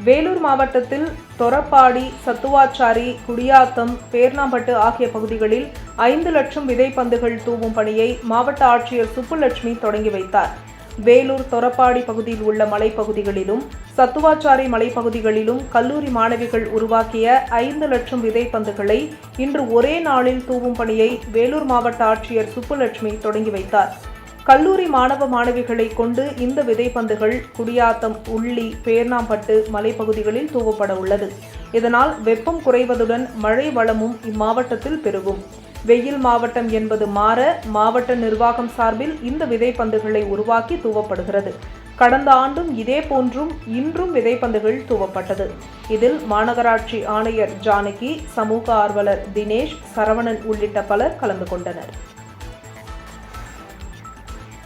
வேலூர் மாவட்டத்தில் தொரப்பாடி, சத்துவாச்சாரி, குடியாத்தம், பேர்ணாம்பட்டு ஆகிய பகுதிகளில் 5 லட்சம் விதைப்பந்துகள் தூவும் பணியை மாவட்ட ஆட்சியர் சுப்புலட்சுமி தொடங்கி வைத்தார். வேலூர் தொரப்பாடி பகுதியில் உள்ள மலைப்பகுதிகளிலும், சத்துவாச்சாரி மலைப்பகுதிகளிலும் கல்லூரி மாணவிகள் உருவாக்கிய 5 லட்சம் விதைப்பந்துகளை இன்று ஒரே நாளில் தூவும் பணியை வேலூர் மாவட்ட ஆட்சியர் சுப்புலட்சுமி தொடங்கி வைத்தார். கல்லூரி மாணவ மாணவிகளை கொண்டு இந்த விதைப்பந்துகள் குடியாத்தம், உள்ளி, பேர்ணாம்பட்டு மலைப்பகுதிகளில் தூவப்பட உள்ளது. இதனால் வெப்பம் குறைவதுடன் மழை வளமும் இம்மாவட்டத்தில் பெருகும். வெயில் மாவட்டம் என்பது மாற மாவட்ட நிர்வாகம் சார்பில் இந்த விதைப்பந்துகளை உருவாக்கி தூவப்படுகிறது. கடந்த ஆண்டும் இதே போன்றும் இன்றும் விதைப்பந்துகள் தூவப்பட்டது. இதில் மாநகராட்சி ஆணையர் ஜானகி, சமூக ஆர்வலர் தினேஷ், சரவணன் உள்ளிட்ட பலர் கலந்து கொண்டனர்.